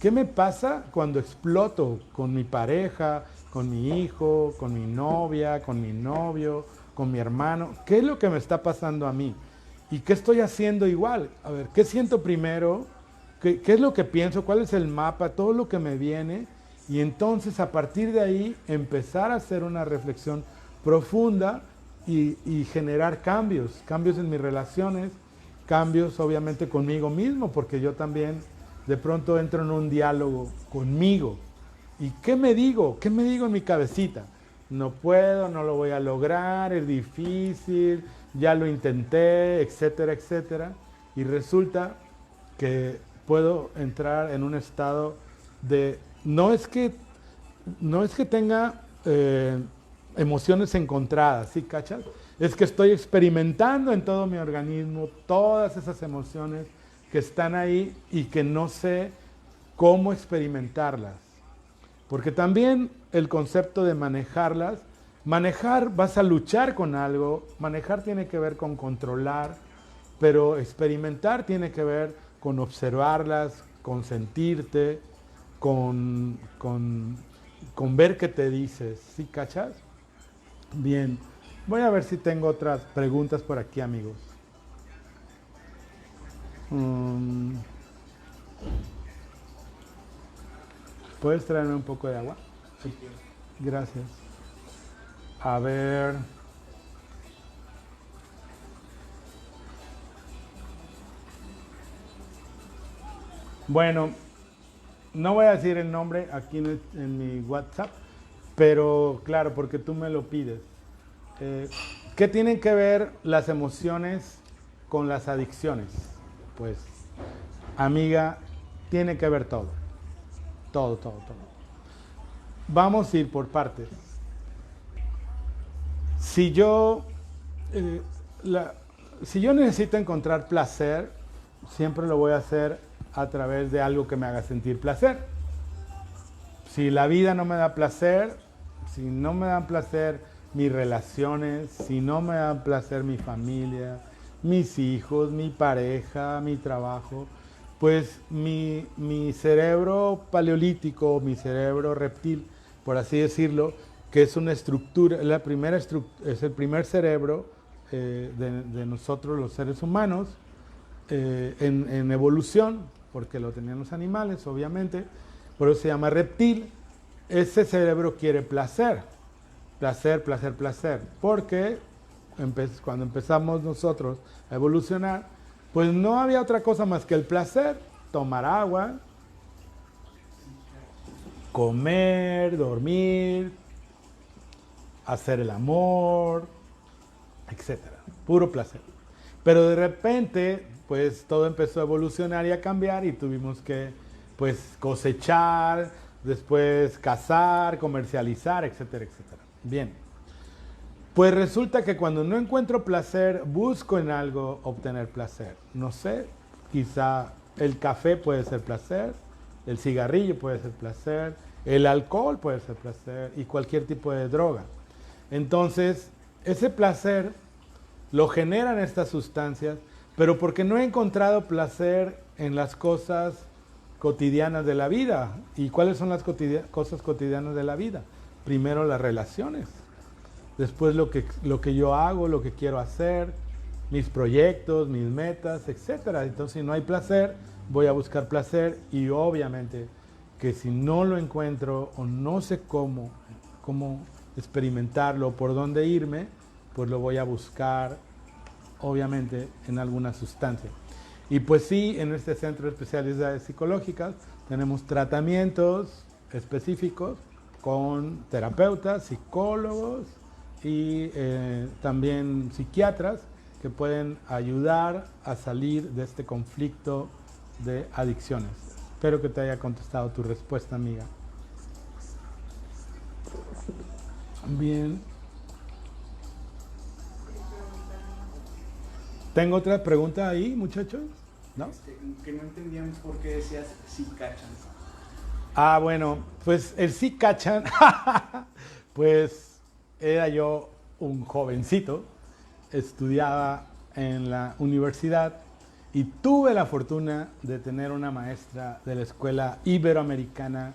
¿Qué me pasa cuando exploto con mi pareja, con mi hijo, con mi novia, con mi novio, con mi hermano? ¿Qué es lo que me está pasando a mí? ¿Y qué estoy haciendo igual? A ver, ¿qué siento primero? ¿Qué es lo que pienso? ¿Cuál es el mapa? Todo lo que me viene. Y entonces a partir de ahí empezar a hacer una reflexión profunda y generar cambios en mis relaciones, cambios obviamente conmigo mismo, porque yo también de pronto entro en un diálogo conmigo. ¿Y qué me digo? ¿Qué me digo en mi cabecita? No puedo, no lo voy a lograr, es difícil, ya lo intenté, etcétera, etcétera. Y resulta que puedo entrar en un estado de... No es que tenga emociones encontradas, ¿sí cachas? Es que estoy experimentando en todo mi organismo todas esas emociones que están ahí y que no sé cómo experimentarlas. Porque también el concepto de manejarlas, manejar vas a luchar con algo, manejar tiene que ver con controlar, pero experimentar tiene que ver con observarlas, con sentirte, con ver qué te dices, ¿sí cachas? Bien, voy a ver si tengo otras preguntas por aquí, amigos. ¿Puedes traerme un poco de agua? Sí. Gracias. A ver. Bueno, no voy a decir el nombre aquí en mi WhatsApp, pero claro, porque tú me lo pides. ¿Qué tienen que ver las emociones con las adicciones? Pues, amiga, tiene que ver todo. Todo, todo, todo. Vamos a ir por partes. Si yo necesito encontrar placer, siempre lo voy a hacer a través de algo que me haga sentir placer. Si la vida no me da placer, si no me dan placer mis relaciones, si no me dan placer mi familia, mis hijos, mi pareja, mi trabajo, pues mi cerebro paleolítico, mi cerebro reptil, por así decirlo, que es una estructura, es el primer cerebro de nosotros los seres humanos en evolución, porque lo tenían los animales, obviamente, por eso se llama reptil. Ese cerebro quiere placer, placer, placer, placer, porque cuando empezamos nosotros a evolucionar, pues no había otra cosa más que el placer, tomar agua, comer, dormir, hacer el amor, etcétera, puro placer. Pero de repente, pues todo empezó a evolucionar y a cambiar y tuvimos que, pues, cosechar, después cazar, comercializar, etcétera, etcétera. Bien, pues resulta que cuando no encuentro placer, busco en algo obtener placer. No sé, quizá el café puede ser placer, el cigarrillo puede ser placer, el alcohol puede ser placer y cualquier tipo de droga. Entonces, ese placer lo generan estas sustancias, pero porque no he encontrado placer en las cosas cotidianas de la vida. ¿Y cuáles son las cosas cotidianas de la vida? Primero las relaciones, después lo que yo hago, lo que quiero hacer, mis proyectos, mis metas, etc. Entonces, si no hay placer, voy a buscar placer y obviamente que si no lo encuentro o no sé cómo experimentarlo, por dónde irme, pues lo voy a buscar obviamente en alguna sustancia. Y pues sí, en este centro de especialidades psicológicas tenemos tratamientos específicos con terapeutas, psicólogos y también psiquiatras que pueden ayudar a salir de este conflicto de adicciones. Espero que te haya contestado tu respuesta, amiga. Bien. ¿Tengo otra pregunta ahí, muchachos? ¿No? Que no entendían por qué decías sí cachan. Ah, bueno, pues el sí cachan, pues era yo un jovencito, estudiaba en la universidad y tuve la fortuna de tener una maestra de la Escuela Iberoamericana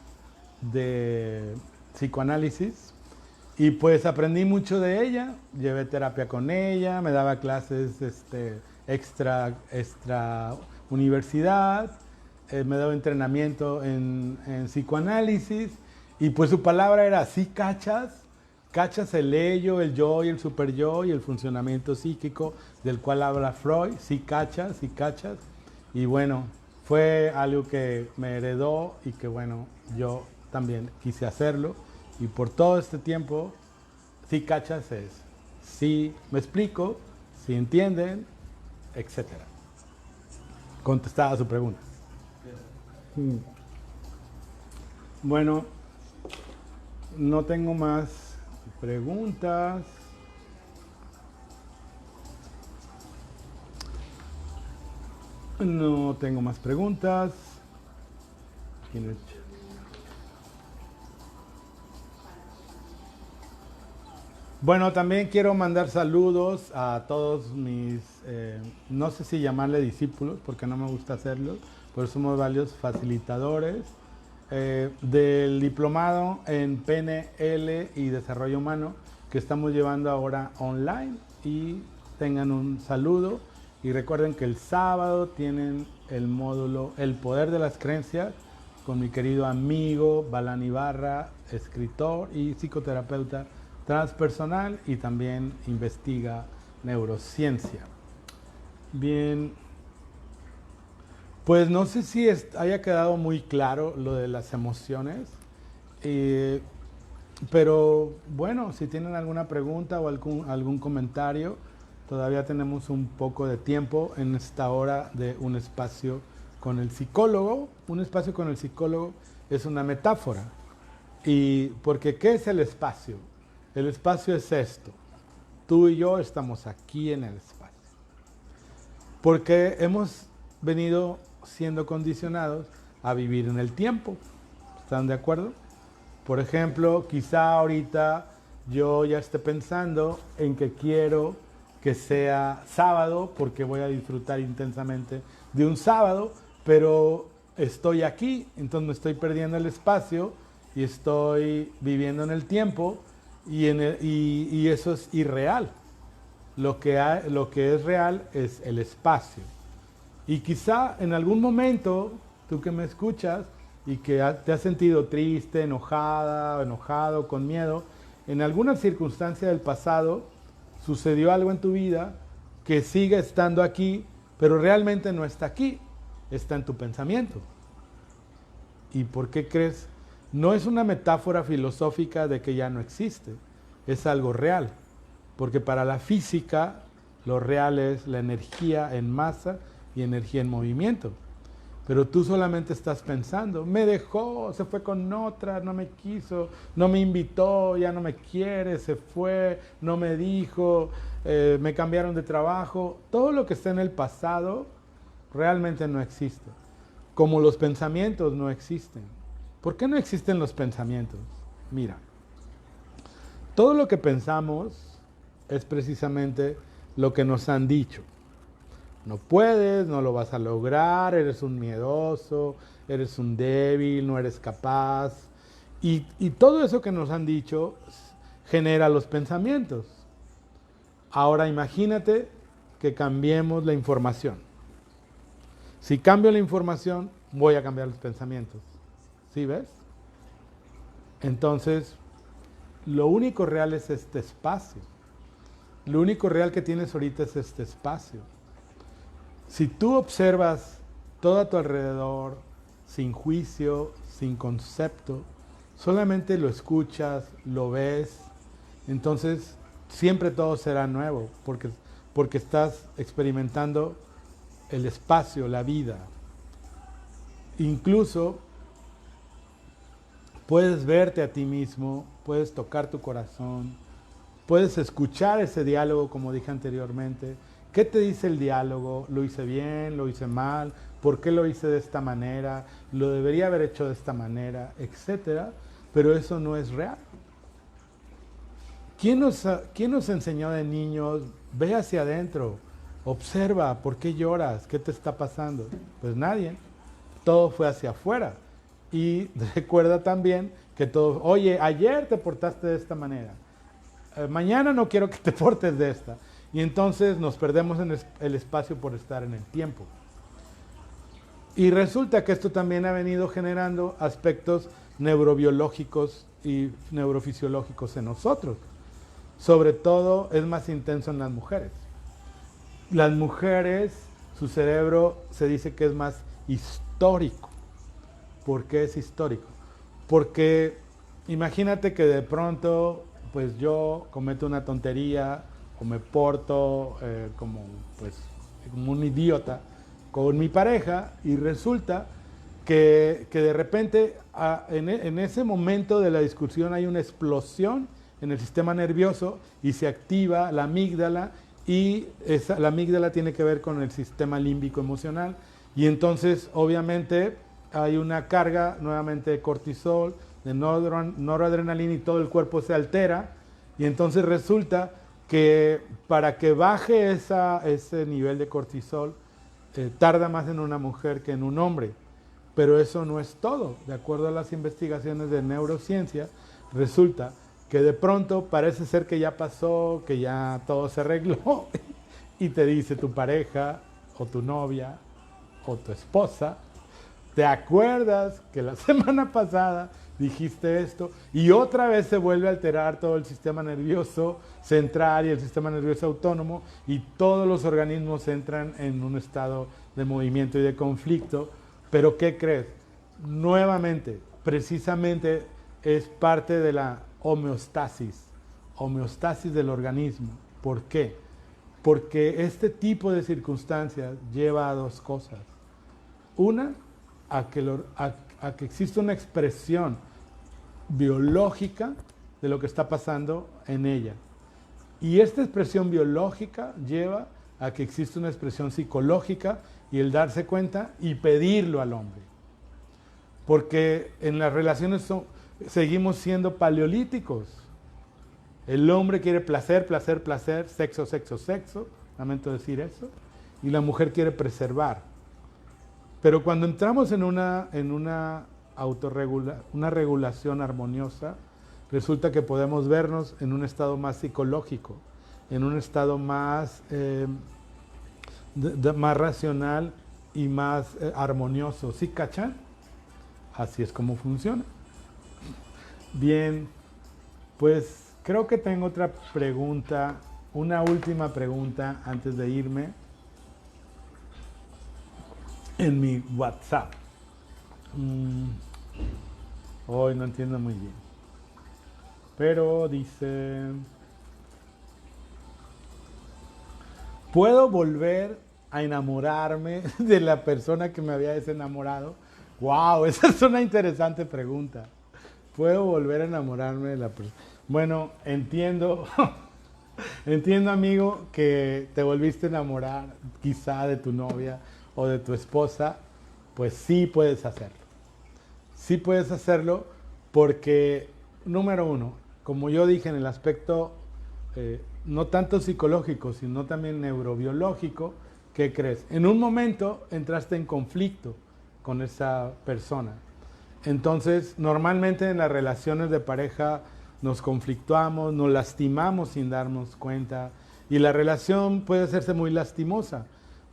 de Psicoanálisis y pues aprendí mucho de ella, llevé terapia con ella, me daba clases extra universidad, me daba entrenamiento en psicoanálisis y pues su palabra era sí cachas el ello, el yo y el superyo y el funcionamiento psíquico del cual habla Freud, sí cachas y bueno, fue algo que me heredó y que bueno, yo también quise hacerlo y por todo este tiempo sí cachas es sí me explico, sí entienden, etcétera. Contestada su pregunta. Bueno, no tengo más preguntas. No tengo más preguntas. Bueno, también quiero mandar saludos a todos mis, no sé si llamarle discípulos, porque no me gusta hacerlo, pero somos varios facilitadores del diplomado en PNL y Desarrollo Humano que estamos llevando ahora online y tengan un saludo y recuerden que el sábado tienen el módulo El Poder de las Creencias con mi querido amigo Balán Ibarra, escritor y psicoterapeuta transpersonal y también investiga neurociencia. Bien, pues no sé si haya quedado muy claro lo de las emociones, pero bueno, si tienen alguna pregunta o algún comentario, todavía tenemos un poco de tiempo en esta hora de un espacio con el psicólogo. Un espacio con el psicólogo es una metáfora. Y porque ¿qué es el espacio? El espacio es esto. Tú y yo estamos aquí en el espacio. Porque hemos venido siendo condicionados a vivir en el tiempo. ¿Están de acuerdo? Por ejemplo, quizá ahorita yo ya esté pensando en que quiero que sea sábado porque voy a disfrutar intensamente de un sábado, pero estoy aquí, entonces me estoy perdiendo el espacio y estoy viviendo en el tiempo y eso es irreal. Lo que es real es el espacio. Y quizá en algún momento, tú que me escuchas y que te has sentido triste, enojado, con miedo, en alguna circunstancia del pasado sucedió algo en tu vida que sigue estando aquí, pero realmente no está aquí, está en tu pensamiento. ¿Y por qué crees? No es una metáfora filosófica de que ya no existe, es algo real, porque para la física lo real es la energía en masa y energía en movimiento. Pero tú solamente estás pensando, me dejó, se fue con otra, no me quiso, no me invitó, ya no me quiere, se fue, no me dijo, me cambiaron de trabajo. Todo lo que está en el pasado realmente no existe. Como los pensamientos no existen. ¿Por qué no existen los pensamientos? Mira, todo lo que pensamos es precisamente lo que nos han dicho. No puedes, no lo vas a lograr, eres un miedoso, eres un débil, no eres capaz. Y todo eso que nos han dicho genera los pensamientos. Ahora imagínate que cambiemos la información. Si cambio la información, voy a cambiar los pensamientos. ¿Sí ves? Entonces, lo único real es este espacio. Lo único real que tienes ahorita es este espacio. Si tú observas todo a tu alrededor, sin juicio, sin concepto, solamente lo escuchas, lo ves, entonces siempre todo será nuevo, porque estás experimentando el espacio, la vida. Incluso puedes verte a ti mismo, puedes tocar tu corazón, puedes escuchar ese diálogo como dije anteriormente. ¿Qué te dice el diálogo? ¿Lo hice bien? ¿Lo hice mal? ¿Por qué lo hice de esta manera? ¿Lo debería haber hecho de esta manera? Etcétera. Pero eso no es real. ¿Quién nos enseñó de niños? Ve hacia adentro, observa, ¿por qué lloras? ¿Qué te está pasando? Pues nadie. Todo fue hacia afuera. Y recuerda también que todo, oye, ayer te portaste de esta manera. Mañana no quiero que te portes de esta. Y entonces nos perdemos en el espacio por estar en el tiempo. Y resulta que esto también ha venido generando aspectos neurobiológicos y neurofisiológicos en nosotros. Sobre todo es más intenso en las mujeres. Las mujeres, su cerebro se dice que es más histórico. ¿Por qué es histórico? Porque imagínate que de pronto pues yo cometo una tontería o me porto como un idiota con mi pareja y resulta que de repente en ese momento de la discusión hay una explosión en el sistema nervioso y se activa la amígdala y la amígdala tiene que ver con el sistema límbico emocional y entonces obviamente hay una carga nuevamente de cortisol, de noradrenalina y todo el cuerpo se altera y entonces resulta que para que baje ese nivel de cortisol tarda más en una mujer que en un hombre, pero eso no es todo. De acuerdo a las investigaciones de neurociencia, resulta que de pronto parece ser que ya pasó, que ya todo se arregló y te dice tu pareja o tu novia o tu esposa, ¿te acuerdas que la semana pasada dijiste esto? Y otra vez se vuelve a alterar todo el sistema nervioso central y el sistema nervioso autónomo y todos los organismos entran en un estado de movimiento y de conflicto. Pero ¿qué crees? Nuevamente, precisamente es parte de la homeostasis del organismo. ¿Por qué? Porque este tipo de circunstancias lleva a dos cosas. Una, a que existe una expresión biológica de lo que está pasando en ella. Y esta expresión biológica lleva a que existe una expresión psicológica y el darse cuenta y pedirlo al hombre. Porque en las relaciones seguimos siendo paleolíticos. El hombre quiere placer, placer, placer, sexo, sexo, sexo, lamento decir eso, y la mujer quiere preservar. Pero cuando entramos en una regulación armoniosa, resulta que podemos vernos en un estado más psicológico, en un estado más, más racional y más armonioso. ¿Sí cachan? Así es como funciona. Bien, pues creo que tengo otra pregunta, una última pregunta antes de irme. En mi WhatsApp. Hoy no entiendo muy bien. Pero dice, ¿puedo volver a enamorarme de la persona que me había desenamorado? ¡Wow! Esa es una interesante pregunta. ¿Puedo volver a enamorarme de la persona? Bueno, entiendo, entiendo amigo que te volviste a enamorar quizá de tu novia o de tu esposa, pues sí puedes hacerlo. Sí puedes hacerlo porque, número uno, como yo dije en el aspecto no tanto psicológico, sino también neurobiológico, ¿qué crees? En un momento entraste en conflicto con esa persona. Entonces, normalmente en las relaciones de pareja nos conflictuamos, nos lastimamos sin darnos cuenta y la relación puede hacerse muy lastimosa,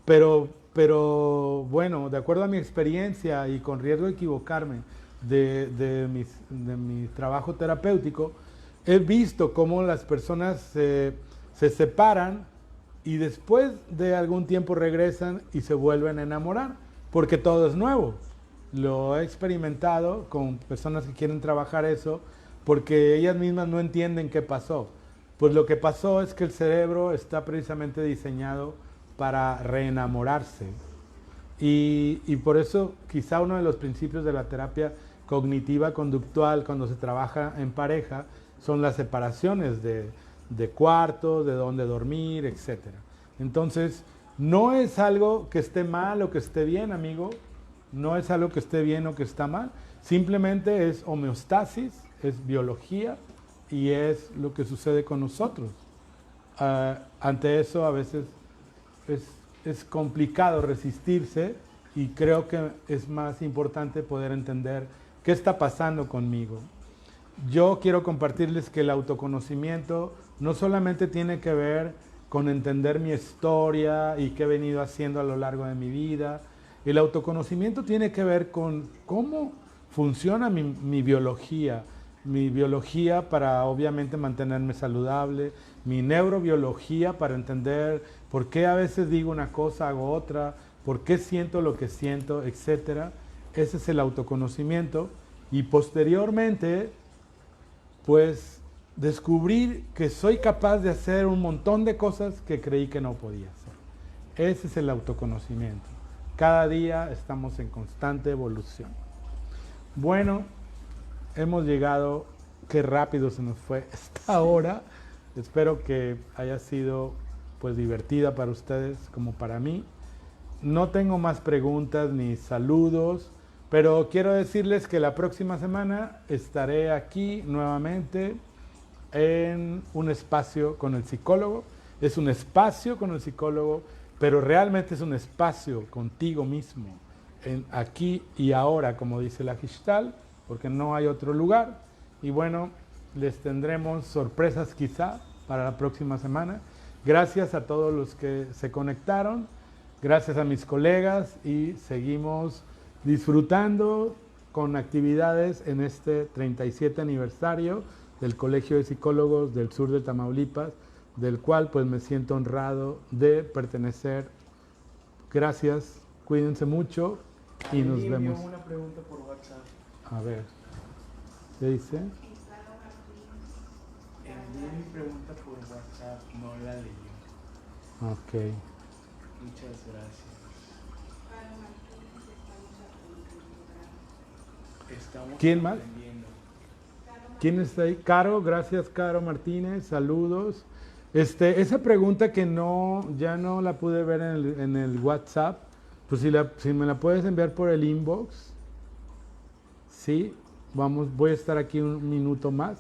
pero bueno, de acuerdo a mi experiencia y con riesgo de equivocarme de mi trabajo terapéutico, he visto cómo las personas se separan y después de algún tiempo regresan y se vuelven a enamorar, porque todo es nuevo. lo he experimentado con personas que quieren trabajar eso porque ellas mismas no entienden qué pasó. Pues lo que pasó es que el cerebro está precisamente diseñado para reenamorarse. Y por eso quizá uno de los principios de la terapia cognitiva conductual cuando se trabaja en pareja son las separaciones de cuartos, de dónde dormir, etc. Entonces, no es algo que esté mal o que esté bien, amigo. No es algo que esté bien o que está mal. Simplemente es homeostasis, es biología y es lo que sucede con nosotros. Ante eso a veces es complicado resistirse y creo que es más importante poder entender qué está pasando conmigo. Yo quiero compartirles que el autoconocimiento no solamente tiene que ver con entender mi historia y qué he venido haciendo a lo largo de mi vida. El autoconocimiento tiene que ver con cómo funciona mi biología para obviamente mantenerme saludable, mi neurobiología para entender por qué a veces digo una cosa, hago otra, por qué siento lo que siento, etc. Ese es el autoconocimiento. Y posteriormente, pues descubrir que soy capaz de hacer un montón de cosas que creí que no podía hacer. Ese es el autoconocimiento. Cada día estamos en constante evolución. Bueno, hemos llegado, qué rápido se nos fue esta hora. Espero que haya sido pues divertida para ustedes como para mí. No tengo más preguntas ni saludos, pero quiero decirles que la próxima semana estaré aquí nuevamente en un espacio con el psicólogo. Es un espacio con el psicólogo, pero realmente es un espacio contigo mismo, aquí y ahora, como dice la Gestalt, porque no hay otro lugar. Y bueno, les tendremos sorpresas quizá para la próxima semana. Gracias a todos los que se conectaron, gracias a mis colegas y seguimos disfrutando con actividades en este 37 aniversario del Colegio de Psicólogos del Sur de Tamaulipas, del cual pues me siento honrado de pertenecer. Gracias, cuídense mucho y nos vemos. Una pregunta por WhatsApp. A ver, ¿qué dice? Envié mi pregunta por WhatsApp, no la leí. Ok. Muchas gracias. ¿Quién más? ¿Quién está ahí? Caro, gracias Caro Martínez, saludos. Esa pregunta que ya no la pude ver en el WhatsApp, pues si me la puedes enviar por el inbox. Sí, voy a estar aquí un minuto más.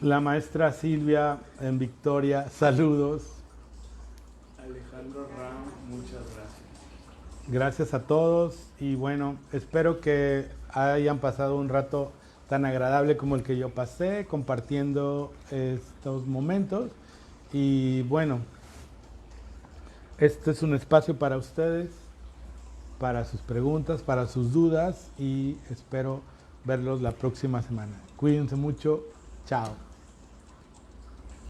La maestra Silvia en Victoria, saludos. Alejandro Ram, muchas gracias. Gracias a todos y bueno, espero que hayan pasado un rato tan agradable como el que yo pasé compartiendo estos momentos. Y bueno, este es un espacio para ustedes, para sus preguntas, para sus dudas y espero verlos la próxima semana. Cuídense mucho. Chao.